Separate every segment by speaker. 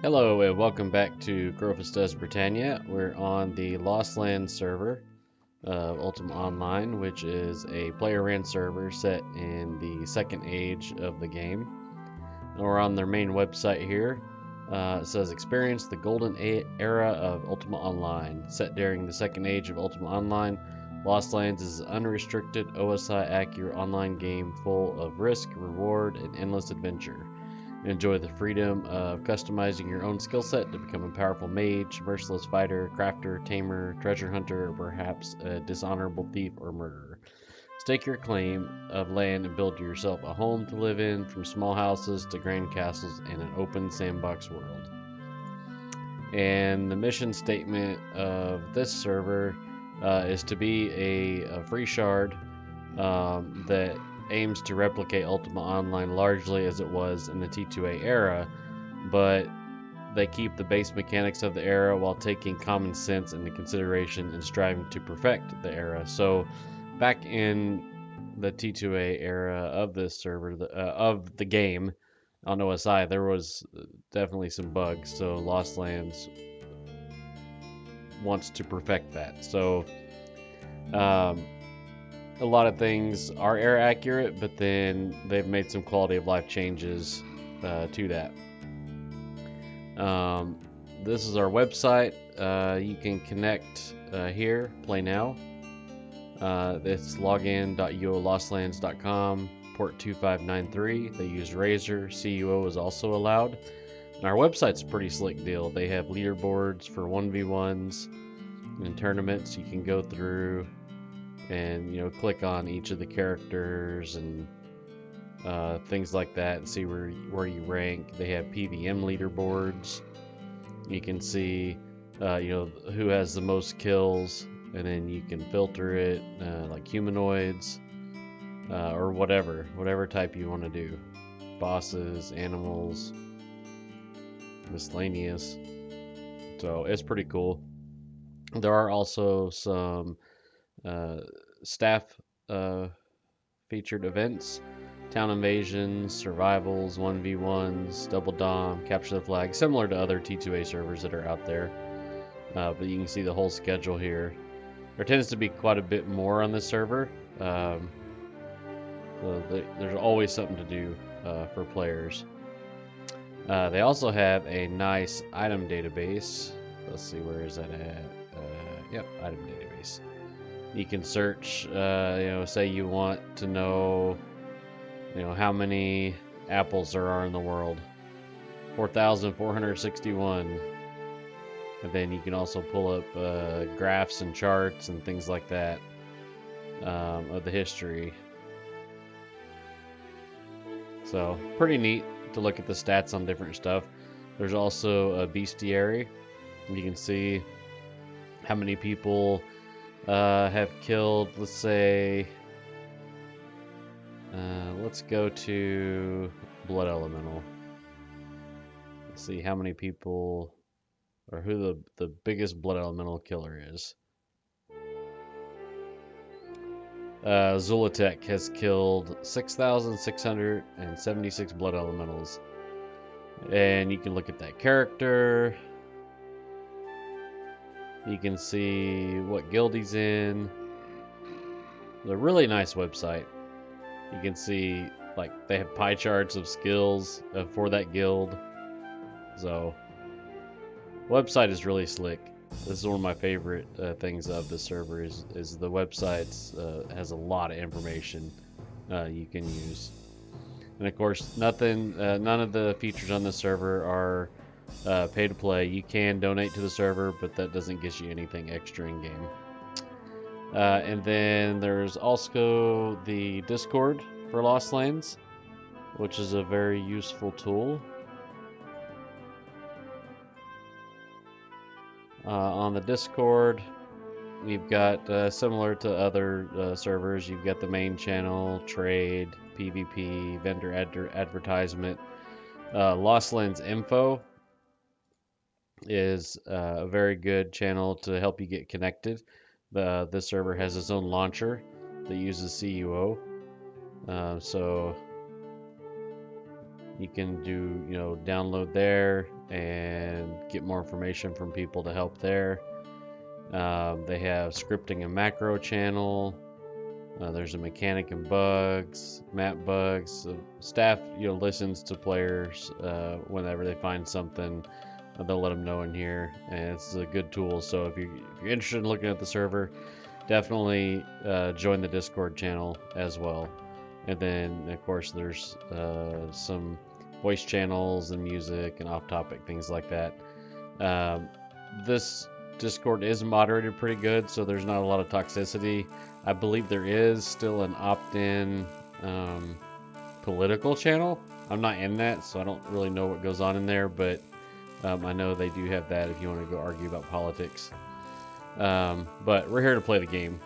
Speaker 1: Hello and welcome back to Grofus does Britannia. We're on the Lost Lands server of Ultima Online, which is a player-ran server set in the second age of the game. And we're on their main website here. It says experience the golden era of Ultima Online. Set during the second age of Ultima Online, Lost Lands is an unrestricted OSI accurate online game full of risk, reward, and endless adventure. Enjoy the freedom of customizing your own skill set to become a powerful mage, merciless fighter, crafter, tamer, treasure hunter, or perhaps a dishonorable thief or murderer. Stake your claim of land and build yourself a home to live in, from small houses to grand castles in an open sandbox world. And the mission statement of this server is to be a free shard that aims to replicate Ultima Online largely as it was in the T2A era, but they keep the base mechanics of the era while taking common sense into consideration and striving to perfect the era. So back in the T2A era of this server, of the game on OSI, there was definitely some bugs, so Lost Lands wants to perfect that. So a lot of things are error accurate, but then they've made some quality of life changes to that. This is our website. You can connect here, play now. It's login.uolostlands.com, port 2593. They use Razor. CUO is also allowed. And our website's a pretty slick deal. They have leaderboards for 1v1s and tournaments. You can go through and click on each of the characters and things like that and see where you rank. They have PVM leaderboards. You can see who has the most kills, and then you can filter it like humanoids or whatever type you want to do. Bosses, animals, miscellaneous. So it's pretty cool. There are also some staff featured events, town invasions, survivals, 1v1s, double dom, capture the flag, similar to other T2A servers that are out there. But you can see the whole schedule here. There tends to be quite a bit more on this server. So there's always something to do for players. They also have a nice item database. Let's see, where is that at? Yep, item database. You can search, say you want to know, how many apples there are in the world. 4,461. And then you can also pull up graphs and charts and things like that of the history. So, pretty neat to look at the stats on different stuff. There's also a bestiary. You can see how many people have killed. Let's say, let's go to Blood Elemental. Let's see how many people, or who the biggest Blood Elemental killer is. Zulatek has killed 6,676 Blood Elementals. And you can look at that character. You can see what guild he's in. It's a really nice website. You can see, like, they have pie charts of skills for that guild. So, website is really slick. This is one of my favorite things of the server is the website has a lot of information you can use. And of course, none of the features on the server are pay to play. You can donate to the server, but that doesn't get you anything extra in game. And then there's also the Discord for Lost Lands, which is a very useful tool. On the Discord, you've got, similar to other servers, you've got the main channel, trade, PvP, vendor advertisement. Lost Lands Info is a very good channel to help you get connected. This server has its own launcher that uses CUO. So You can do, download there and get more information from people to help there. They have scripting and macro channel. There's a mechanic and bugs, map bugs. Staff, listens to players whenever they find something. They'll let them know in here, and it's a good tool. So if you're interested in looking at the server, definitely join the Discord channel as well. And then, of course, there's some voice channels and music and off-topic things like that. This Discord is moderated pretty good, so there's not a lot of toxicity. I believe there is still an opt-in political channel. I'm not in that, so I don't really know what goes on in there, but I know they do have that if you want to go argue about politics. But we're here to play the game,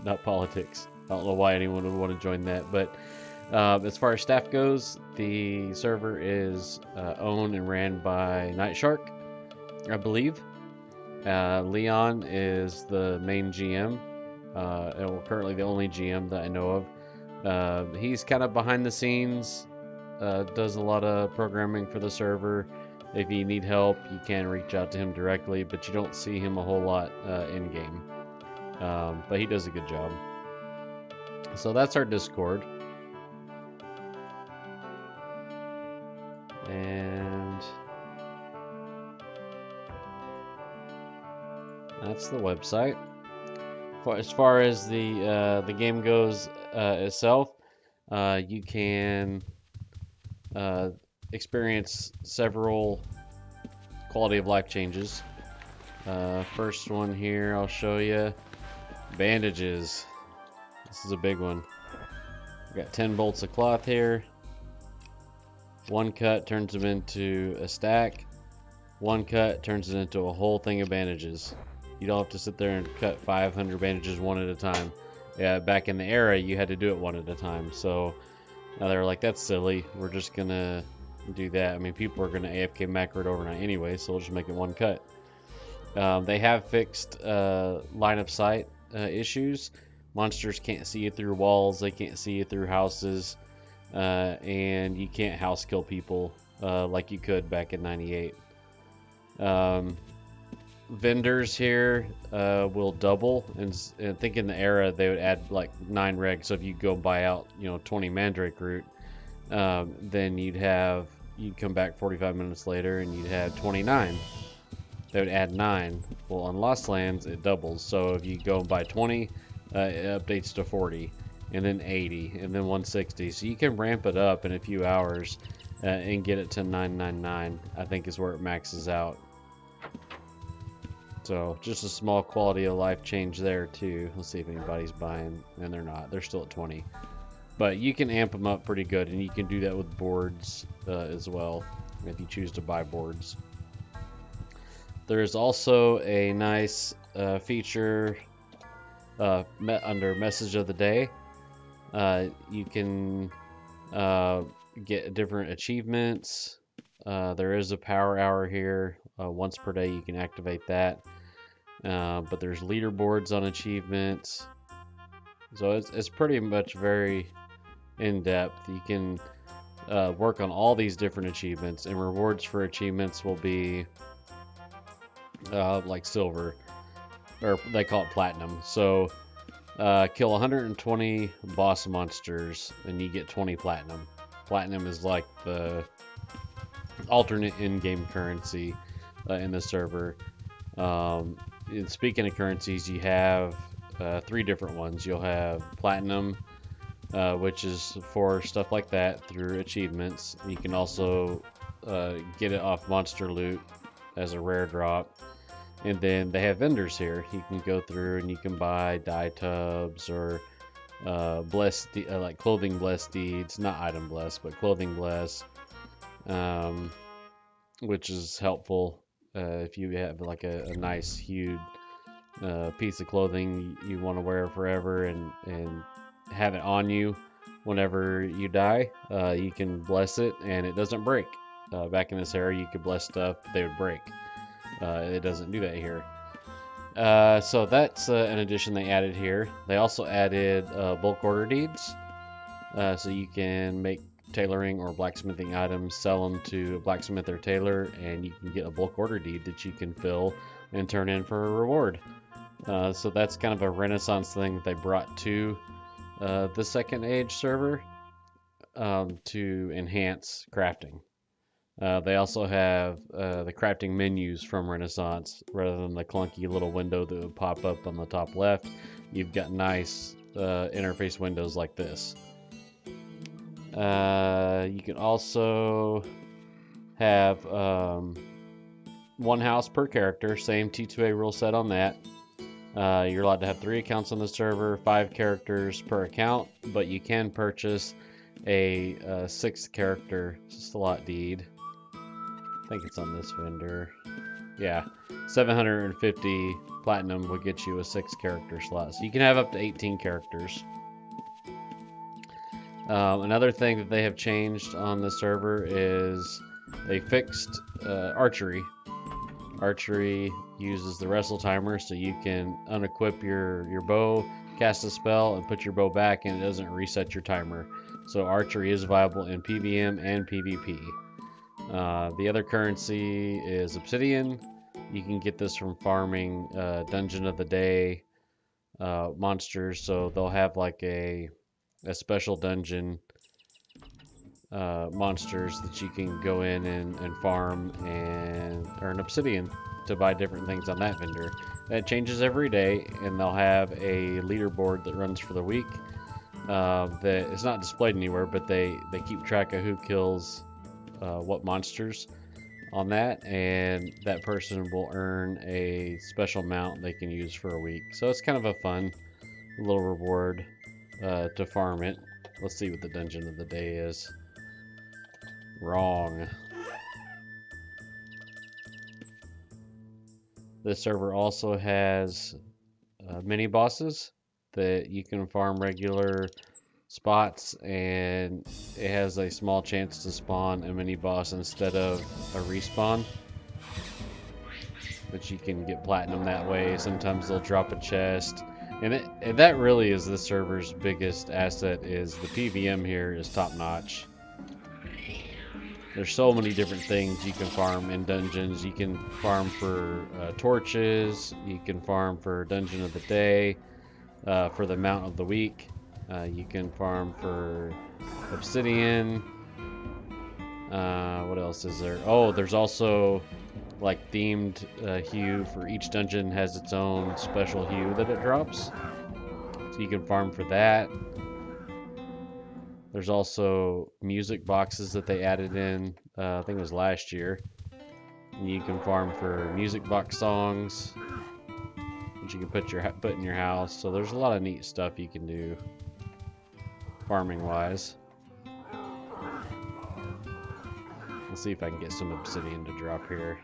Speaker 1: not politics. I don't know why anyone would want to join that, but as far as staff goes, the server is owned and ran by Night Shark, I believe. Leon is the main GM, and currently the only GM that I know of. He's kind of behind the scenes, does a lot of programming for the server. If you need help, you can reach out to him directly, but you don't see him a whole lot in-game. But he does a good job. So that's our Discord. And that's the website. As far as the game goes itself, you can experience several quality of life changes. First one here, I'll show you. Bandages. This is a big one. We got 10 bolts of cloth here. One cut turns them into a stack. One cut turns it into a whole thing of bandages. You don't have to sit there and cut 500 bandages one at a time. Yeah, back in the era, you had to do it one at a time. So now they're like, that's silly. We're just gonna do that. I mean, people are gonna AFK macro it overnight anyway, so we'll just make it one cut. They have fixed line of sight issues. Monsters can't see you through walls. They can't see you through houses. And you can't house kill people like you could back in '98. Vendors here will double, and I think in the era they would add like 9 regs. So if you go buy out 20 Mandrake root, then you'd come back 45 minutes later and you'd have 29. They would add 9. Well, on Lost Lands it doubles, so if you go and buy 20, it updates to 40, and then 80, and then 160. So you can ramp it up in a few hours and get it to 999, I think is where it maxes out. So just a small quality of life change there too. Let's see if anybody's buying, and they're not. They're still at 20. But you can amp them up pretty good, and you can do that with boards as well if you choose to buy boards. There is also a nice feature under Message of the Day. You can get different achievements. There is a power hour here. Once per day you can activate that. But there's leaderboards on achievements. So it's pretty much very in-depth. You can work on all these different achievements, and rewards for achievements will be like silver, or they call it platinum. So kill 120 boss monsters and you get 20 platinum. Platinum is like the alternate in-game currency in the server. And speaking of currencies, you have 3 different ones. You'll have platinum, which is for stuff like that through achievements. You can also get it off monster loot as a rare drop. And then they have vendors here. You can go through and you can buy dye tubs or like clothing blessed deeds, not item blessed, but clothing blessed, which is helpful if you have like a nice huge piece of clothing you want to wear forever and have it on you whenever you die. You can bless it and it doesn't break. Back in this era, you could bless stuff, they would break. It doesn't do that here. So that's an addition they added here. They also added bulk order deeds. So you can make tailoring or blacksmithing items, sell them to a blacksmith or tailor, and you can get a bulk order deed that you can fill and turn in for a reward. So that's kind of a Renaissance thing that they brought to the Second Age server to enhance crafting. They also have the crafting menus from Renaissance. Rather than the clunky little window that would pop up on the top left, you've got nice interface windows like this. You can also have one house per character, same T2A rule set on that. You're allowed to have 3 accounts on the server, 5 characters per account, but you can purchase a 6th character slot deed. I think it's on this vendor. Yeah, 750 platinum will get you a 6 character slot. So you can have up to 18 characters. Another thing that they have changed on the server is they fixed archery. Archery uses the wrestle timer, so you can unequip your bow, cast a spell, and put your bow back, and it doesn't reset your timer. So archery is viable in PvM and PvP. The other currency is obsidian. You can get this from farming Dungeon of the Day monsters. So they'll have like a special dungeon monsters that you can go in and farm and earn obsidian to buy different things on that vendor. That changes every day, and they'll have a leaderboard that runs for the week. That it's not displayed anywhere, but they keep track of who kills what monsters on that, and that person will earn a special mount they can use for a week. So it's kind of a fun little reward to farm it. Let's see what the Dungeon of the Day is. Wrong. This server also has mini bosses that you can farm regular spots, and it has a small chance to spawn a mini boss instead of a respawn, but you can get platinum that way. Sometimes they'll drop a chest, and that really is this server's biggest asset. Is the PvM here is top notch. There's so many different things you can farm in dungeons. You can farm for torches, you can farm for Dungeon of the Day, for the mount of the week. You can farm for obsidian. What else is there? Oh, there's also like themed hue for each dungeon has its own special hue that it drops. So you can farm for that. There's also music boxes that they added in, I think it was last year. And you can farm for music box songs, which you can put in your house. So there's a lot of neat stuff you can do farming wise. Let's see if I can get some obsidian to drop here.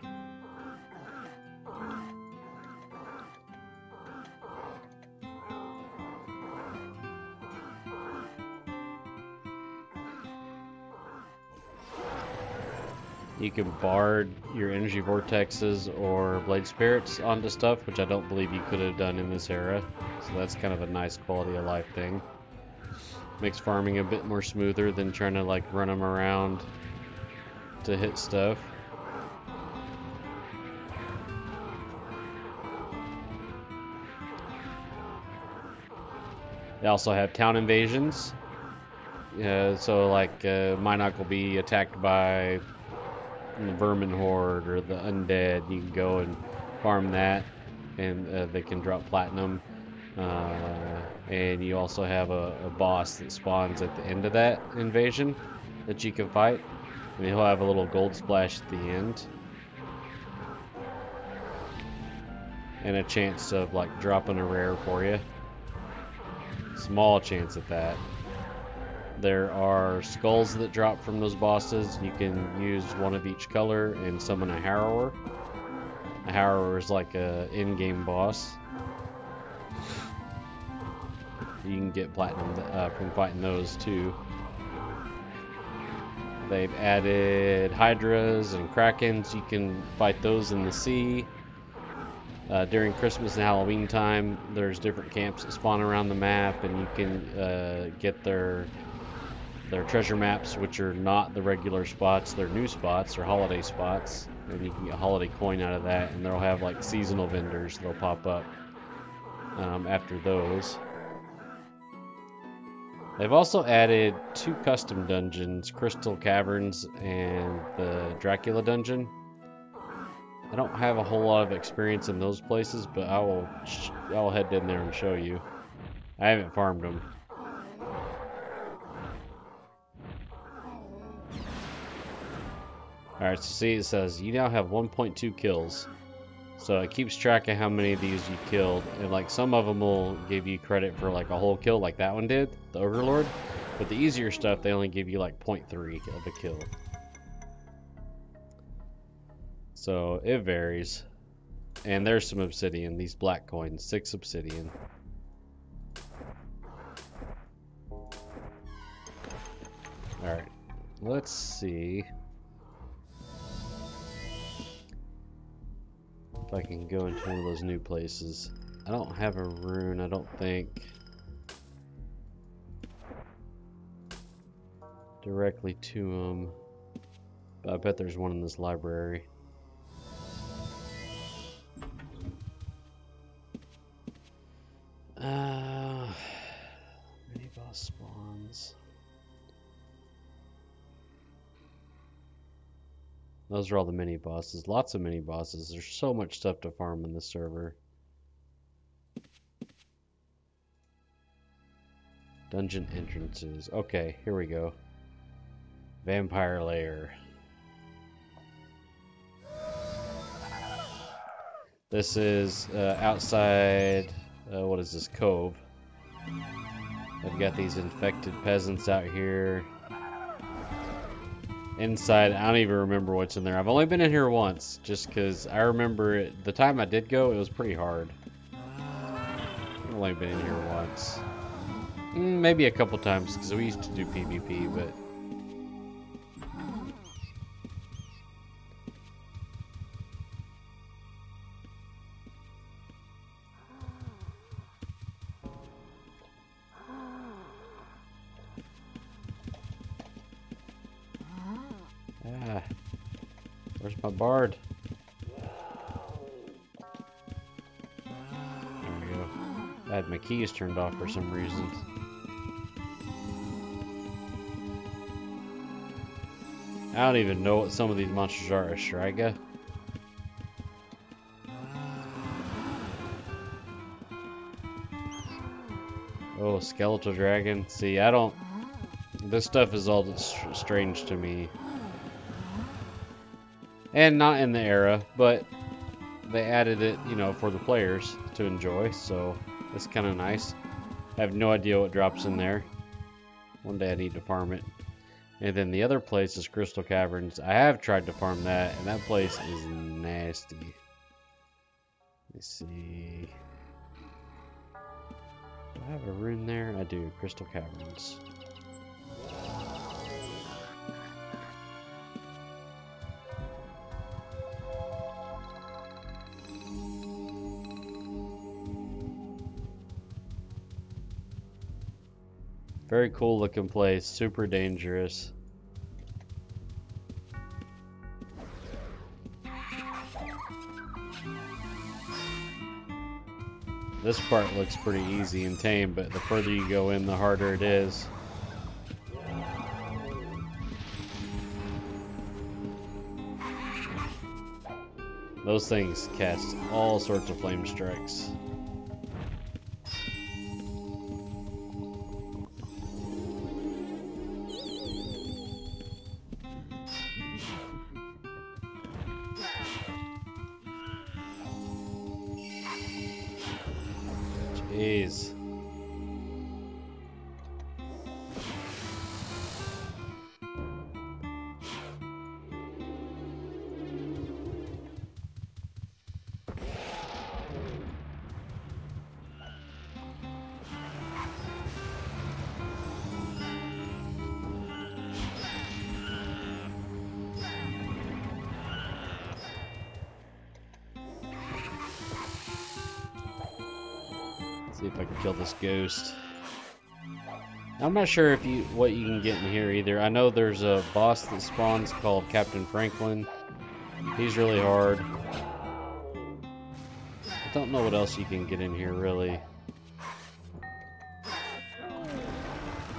Speaker 1: You can bard your energy vortexes or blade spirits onto stuff, which I don't believe you could have done in this era. So that's kind of a nice quality of life thing. Makes farming a bit more smoother than trying to like run them around to hit stuff. They also have town invasions. So like Minoc will be attacked by the vermin horde or the undead. You can go and farm that, and they can drop platinum. And you also have a boss that spawns at the end of that invasion that you can fight, and he'll have a little gold splash at the end and a chance of like dropping a rare for you. Small chance at that. There are skulls that drop from those bosses. You can use one of each color and summon a Harrower. A Harrower is like a in-game boss. You can get platinum from fighting those too. They've added Hydras and Krakens. You can fight those in the sea. During Christmas and Halloween time, there's different camps that spawn around the map, and you can get their their treasure maps, which are not the regular spots, they're new spots or holiday spots, and you can get a holiday coin out of that, and they'll have like seasonal vendors that'll pop up after those. They've also added 2 custom dungeons, Crystal Caverns and the Dracula dungeon. I don't have a whole lot of experience in those places, but I'll head in there and show you. I haven't farmed them. Alright, so see, it says you now have 1.2 kills. So it keeps track of how many of these you killed, and like some of them will give you credit for like a whole kill, like that one did, the Ogre Lord. But the easier stuff, they only give you like 0.3 of a kill. So it varies. And there's some obsidian, these black coins, 6 obsidian. Alright, let's see if I can go into one of those new places. I don't have a rune, I don't think, directly to them. But I bet there's one in this library. Mini boss spawns. Those are all the mini bosses. Lots of mini bosses. There's so much stuff to farm in this server. Dungeon entrances. Okay, here we go. Vampire Lair. This is outside, what is this, Cove. I've got these infected peasants out here. Inside, I don't even remember what's in there. I've only been in here once, just because I remember it, the time I did go, it was pretty hard. I've only been in here once. Maybe a couple times, because we used to do PvP, but... where's my bard? There we go. I had my keys turned off for some reason. I don't even know what some of these monsters are. A Striga? Oh, skeletal dragon. See, I don't... This stuff is all strange to me. And not in the era, but they added it, you know, for the players to enjoy, so it's kind of nice. I have no idea what drops in there. One day I need to farm it. And then the other place is Crystal Caverns. I have tried to farm that, and that place is nasty. Let's see. Do I have a rune there? I do. Crystal Caverns. Very cool looking place, super dangerous. This part looks pretty easy and tame, but the further you go in, the harder it is. Those things cast all sorts of flame strikes. Jeez. See if I can kill this ghost. I'm not sure if what you can get in here either. I know there's a boss that spawns called Captain Franklin. He's really hard. I don't know what else you can get in here really.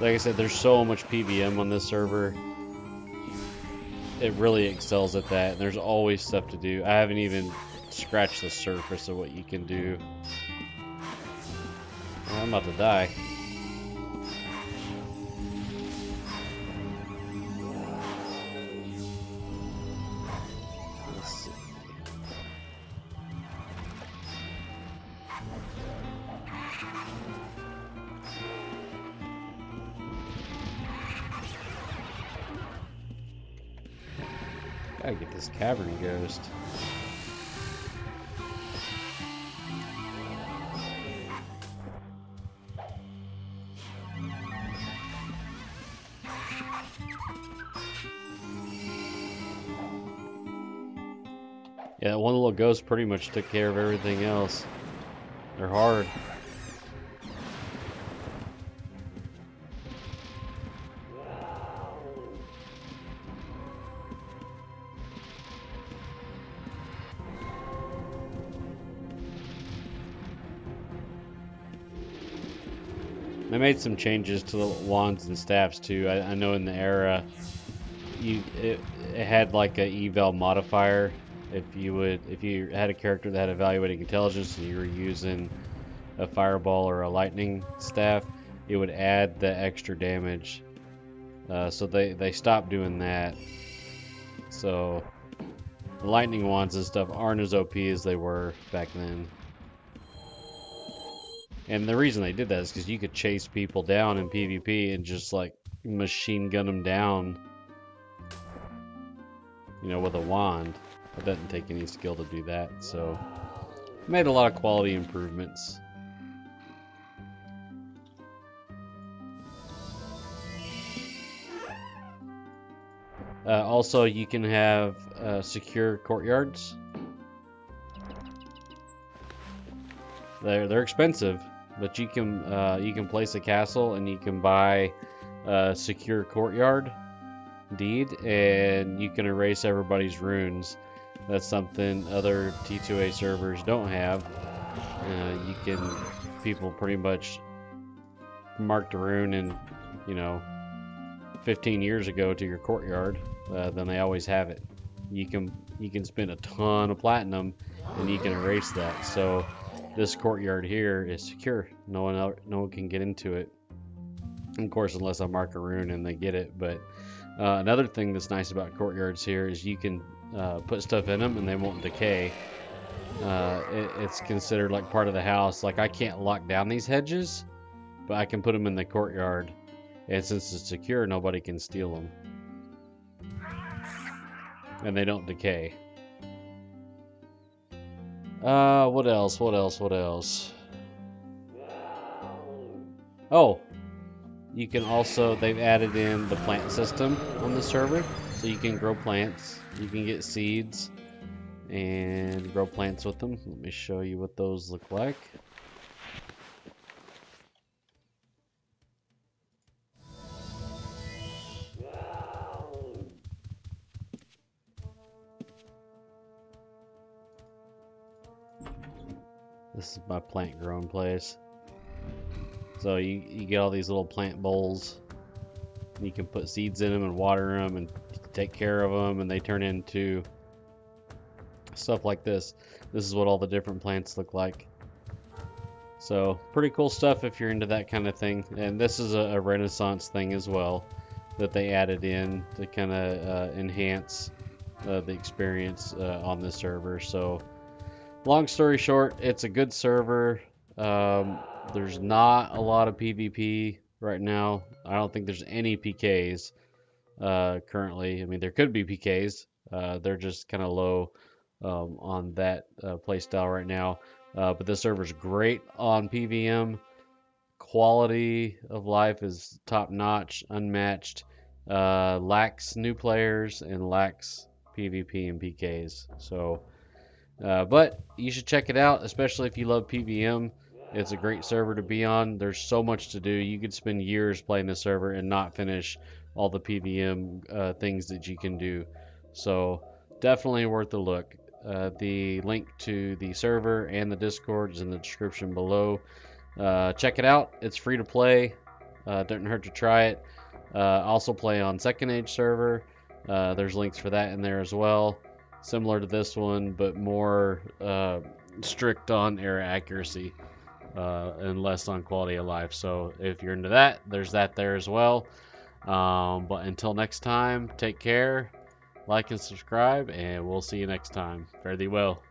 Speaker 1: Like I said, there's so much PVM on this server. It really excels at that, and there's always stuff to do. I haven't even scratched the surface of what you can do. Oh, I'm about to die. Let's see. Gotta get this cavern ghost. Yeah, one little ghost pretty much took care of everything else. They're hard. They made some changes to the wands and staffs too. I know in the era, it had like a eval modifier. If you had a character that had evaluating intelligence and you were using a fireball or a lightning staff, it would add the extra damage. So they stopped doing that. So the lightning wands and stuff aren't as OP as they were back then. And the reason they did that is because you could chase people down in PvP and just like machine gun them down, you know, with a wand. It doesn't take any skill to do that, so made a lot of quality improvements. Also, you can have secure courtyards. They're expensive, but you can place a castle and you can buy a secure courtyard deed, and you can erase everybody's runes. That's something other T2A servers don't have. People pretty much mark the rune in, you know, 15 years ago to your courtyard, then they always have it. You can spend a ton of platinum and you can erase that. So this courtyard here is secure. No one can get into it. Of course, unless I mark a rune and they get it. But another thing that's nice about courtyards here is you can put stuff in them and they won't decay. It's considered like part of the house. Like I can't lock down these hedges, but I can put them in the courtyard. And since it's secure, nobody can steal them. And they don't decay. What else? Oh, you can also, they've added in the plant system on the server. So you can grow plants, you can get seeds, and grow plants with them. Let me show you what those look like. This is my plant growing place. So you get all these little plant bowls. You can put seeds in them and water them and take care of them, and they turn into stuff like this. This is what all the different plants look like. So pretty cool stuff if you're into that kind of thing. And this is a Renaissance thing as well that they added in to kind of enhance the experience on the server. So long story short, it's a good server. There's not a lot of PvP right now. I don't think there's any PKs currently. I mean, there could be PKs. They're just kind of low on that playstyle right now. But the server's great on PVM. Quality of life is top notch, unmatched. Lacks new players and lacks PvP and PKs. So, but you should check it out, especially if you love PVM. It's a great server to be on. There's so much to do. You could spend years playing this server and not finish all the PVM things that you can do. So definitely worth a look. The link to the server and the Discord is in the description below. Check it out. It's free to play. Doesn't hurt to try it. Also play on Second Age server. There's links for that in there as well. Similar to this one, but more strict on error accuracy and less on quality of life. So if you're into that, there's that there as well. But until next time, take care, like and subscribe, and we'll see you next time. Fare thee well.